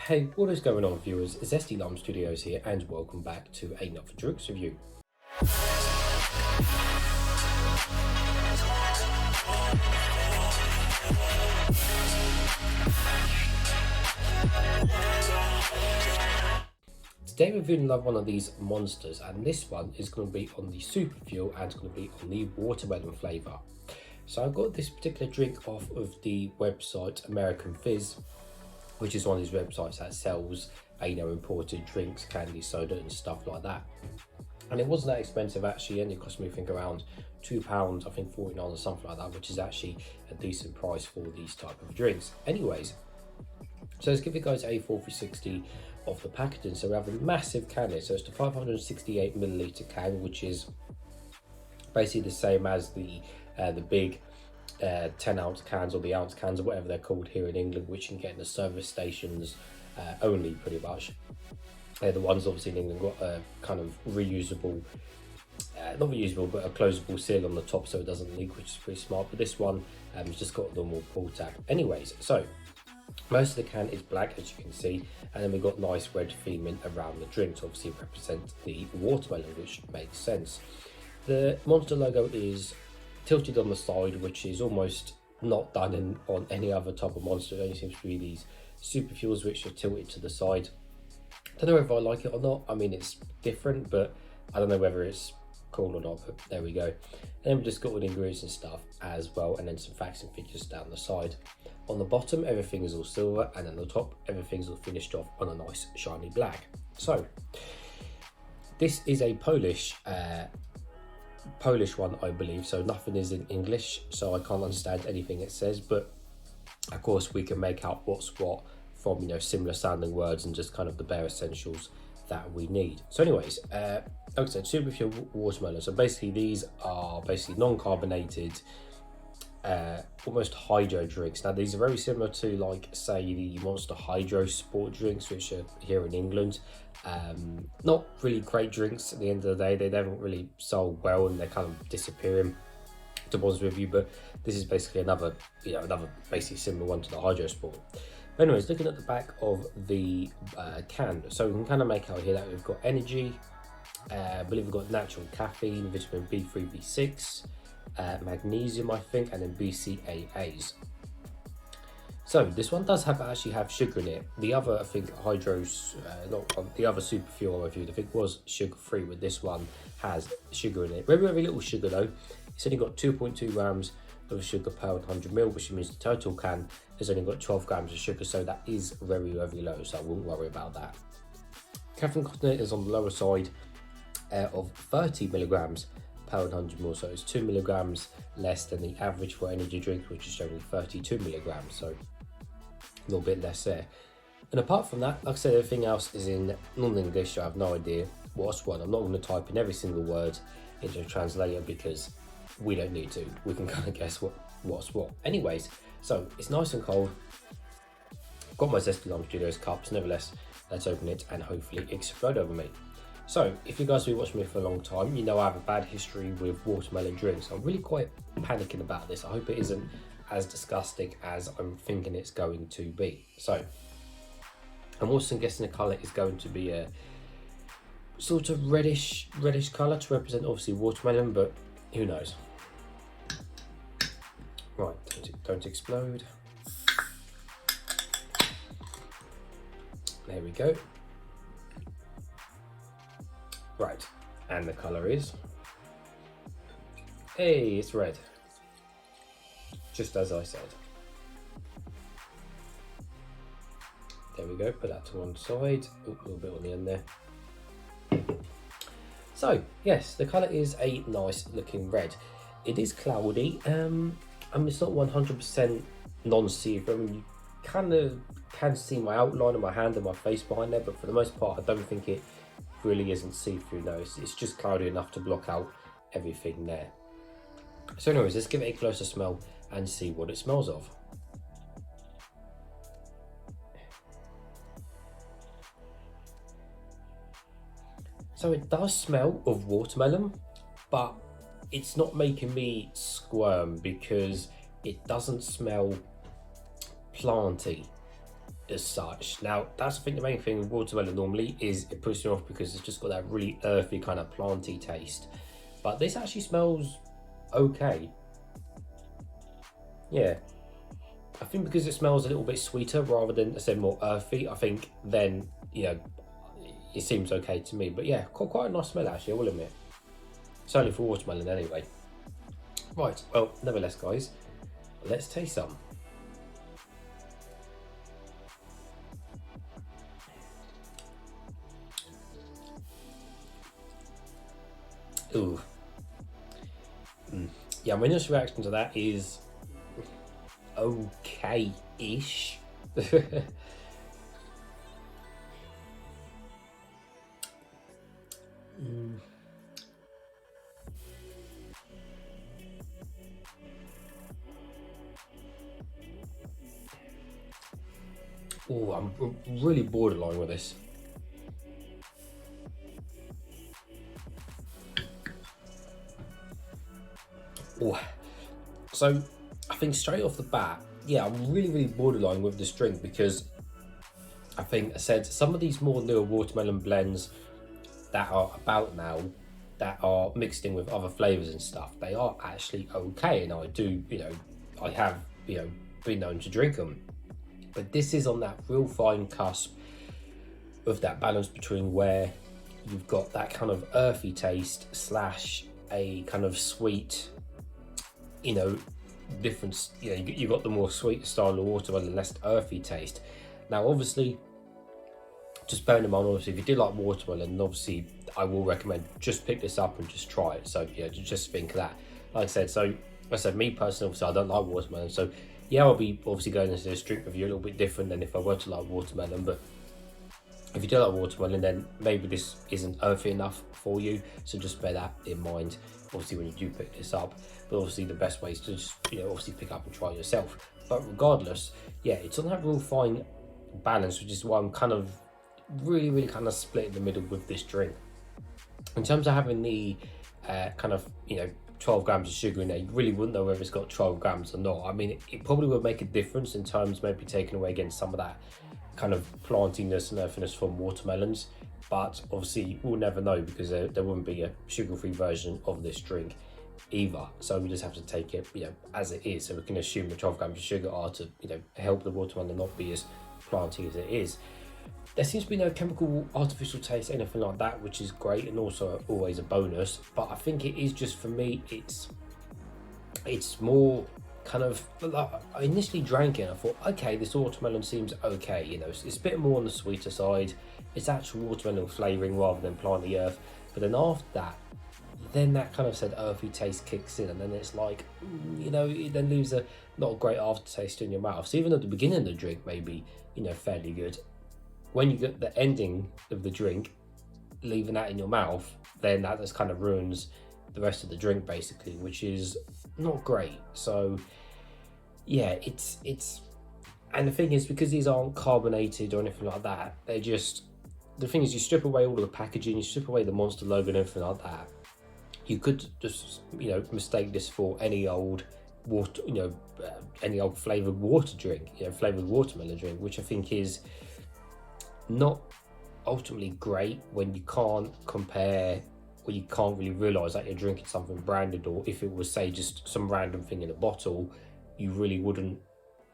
Hey, what is going on, viewers? Zesty Lime Studios here, and welcome back to another drinks review. Today we're reviewing another one of these monsters, and this one is going to be on the Superfuel and it's going to be on the watermelon flavour. So I got this particular drink off of the website American Fizz, which is one of these websites that sells imported drinks, candy, soda and stuff like that. And it wasn't that expensive actually, and it cost me I think around £2, I think 49 or something like that, which is actually a decent price for these type of drinks. Anyways, so let's give you guys a 460 of the packaging. So we have a massive can here, so it's the 568 milliliter can, which is basically the same as the big 10 ounce cans or the ounce cans or whatever they're called here in England, which you can get in the service stations only pretty much. The ones obviously in England got a kind of reusable, not reusable, but a closable seal on the top so it doesn't leak, which is pretty smart. But this one has just got a normal pull tab. Anyways, so most of the can is black, as you can see, and then we've got nice red theming around the drink to obviously represent the watermelon, which makes sense. The Monster logo is tilted on the side, which is almost not done on any other type of Monster. It only seems to be these Superfuels which are tilted to the side. I don't know if I like it or not. I mean, it's different, but I don't know whether it's cool or not, but there we go. And then we've just got all the ingredients and stuff as well, and then some facts and figures down the side. On the bottom, everything is all silver, and on the top, everything's all finished off on a nice shiny black. So this is a Polish one, I believe, so nothing is in English, so I can't understand anything it says, but of course we can make out what's what from similar sounding words and just kind of the bare essentials that we need. So anyways, like I said, Superfuel watermelon. So basically these are basically non-carbonated almost hydro drinks. Now these are very similar to, like, say, the Monster Hydro sport drinks, which are here in England. Not really great drinks at the end of the day. They don't really sell well and they're kind of disappearing, to be honest with you, but this is basically another basically similar one to the Hydro Sport. But anyways, looking at the back of the can, so we can kind of make out here that we've got energy, I believe we've got natural caffeine, vitamin B3, B6, magnesium I think, and then BCAAs. So this one does actually have sugar in it. The other, I think, the other Superfuel I reviewed, I think, was sugar free, but this one has sugar in it. Very, very little sugar though. It's only got 2.2 grams of sugar per 100 ml, which means the total can has only got 12 grams of sugar, so that is very, very low, so I wouldn't worry about that. Caffeine content is on the lower side of 30 milligrams per 100 ml, so it's 2 milligrams less than the average for energy drinks, which is only 32 milligrams, so a little bit less there. And apart from that, like I said, everything else is in non-English, so I have no idea what's what. I'm not going to type in every single word into a translator because we don't need to. We can kind of guess what's what. Anyways, so it's nice and cold. I've got my Zesty Lime Studios cups. Nevertheless, let's open it and hopefully explode over me. So if you guys have been watching me for a long time, you know I have a bad history with watermelon drinks. I'm really quite panicking about this. I hope it isn't as disgusting as I'm thinking it's going to be. So I'm also guessing the colour is going to be a sort of reddish colour to represent obviously watermelon, but who knows. Right, don't explode. There we go. Right, and the colour is, hey, it's red. Just as I said. There we go, put that to one side. Ooh, a little bit on the end there. So, yes, the colour is a nice looking red. It is cloudy. I mean, it's not 100% non-see-through. I mean, you kind of can see my outline of my hand and my face behind there, but for the most part, I don't think it really isn't see-through. No, it's just cloudy enough to block out everything there. So anyways, let's give it a closer smell and see what it smells of. So it does smell of watermelon, but it's not making me squirm because it doesn't smell planty. as such. Now that's I think the main thing with watermelon normally is it puts me off because it's just got that really earthy kind of planty taste. But this actually smells okay. Yeah, I think because it smells a little bit sweeter rather than I said more earthy, I think then it seems okay to me. But yeah, quite a nice smell actually, I will admit. Certainly for watermelon anyway. Right, well, nevertheless guys, let's taste some. Ooh. Yeah, my initial reaction to that is okay-ish. Oh, I'm really borderline with this. Oh, so I think straight off the bat, yeah, I'm really borderline with this drink because I think I said some of these more newer watermelon blends that are about now that are mixed in with other flavors and stuff, they are actually okay, and I do, I have, been known to drink them. But this is on that real fine cusp of that balance between where you've got that kind of earthy taste slash a kind of sweet, difference. You got the more sweet style of watermelon, less earthy taste. Now, obviously, just bearing in mind, obviously, if you do like watermelon, obviously, I will recommend just pick this up and just try it. So, just think of that. Like I said, me personally, obviously, I don't like watermelon. So, yeah, I'll be obviously going into this drink review a little bit different than if I were to like watermelon. But if you do like watermelon, then maybe this isn't earthy enough for you. So, just bear that in mind, obviously, when you do pick this up. But obviously, the best way is to just, obviously pick up and try it yourself. But regardless, yeah, it's on that real fine balance, which is why I'm kind of really kind of split in the middle with this drink. In terms of having the kind of 12 grams of sugar in there, you really wouldn't know whether it's got 12 grams or not. I mean, it probably would make a difference in terms maybe taking away again some of that kind of plantiness and earthiness from watermelons, but obviously we'll never know because there wouldn't be a sugar-free version of this drink either. So we just have to take it as it is. So we can assume the 12 grams of sugar are to help the watermelon not be as planty as it is. There seems to be no chemical, artificial taste, anything like that, which is great and also always a bonus. But I think it is just, for me, it's more kind of, like, I initially drank it and I thought, okay, this watermelon seems okay, it's a bit more on the sweeter side. It's actual watermelon flavouring rather than planty earth. But then after that, then that kind of said earthy taste kicks in, and then it's like, it then leaves a not a great aftertaste in your mouth. So even at the beginning of the drink, maybe, fairly good. When you get the ending of the drink, leaving that in your mouth, then that just kind of ruins the rest of the drink basically, which is not great. So yeah, it's and the thing is, because these aren't carbonated or anything like that, they're just, the thing is, you strip away all of the packaging, you strip away the Monster logo and everything like that, you could just mistake this for any old water, any old flavored water drink, flavored watermelon drink, which I think is not ultimately great when you can't compare, or you can't really realise that you're drinking something branded, or if it was, say, just some random thing in a bottle, you really wouldn't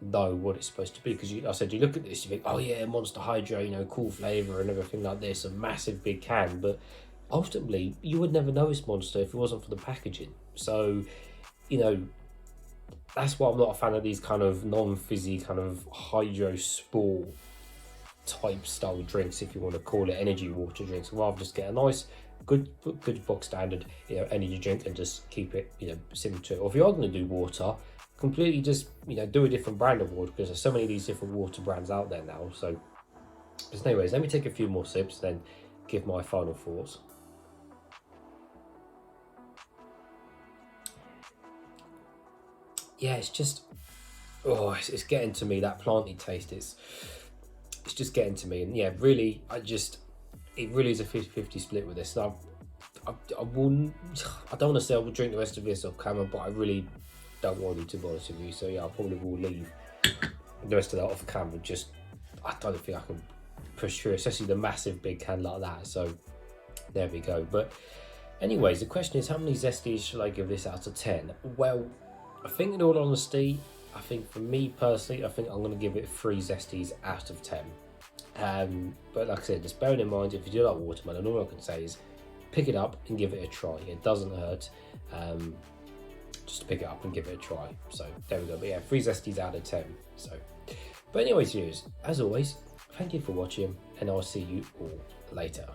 know what it's supposed to be. Because you look at this, you think, oh yeah, Monster Hydro, cool flavour and everything like this, a massive big can, but ultimately you would never know it's Monster if it wasn't for the packaging. So that's why I'm not a fan of these kind of non-fizzy kind of hydro sport type style drinks, if you want to call it energy water drinks. I'd rather just get a nice good box standard energy drink and just keep it similar to it. Or if you are going to do water, completely just do a different brand of water, because there's so many of these different water brands out there now. So anyways, let me take a few more sips, then give my final thoughts. Yeah, it's just, it's getting to me, that planty taste. It's just getting to me, and yeah, really, it really is a 50-50 split with this. And I don't want to say I will drink the rest of this off camera, but I really don't want to, be honest with you. So yeah, I probably will leave the rest of that off camera. I don't think I can push through, especially the massive big can like that. So there we go. But anyways, the question is, how many zesties should I give this out of 10? Well, I think in all honesty, I think for me personally, I think I'm going to give it 3 zesties out of 10. But like I said, just bearing in mind, if you do like watermelon, all I can say is pick it up and give it a try. It doesn't hurt. Just pick it up and give it a try. So there we go. But yeah, 3 zesties out of 10. So, but anyways, viewers, as always, thank you for watching, and I'll see you all later.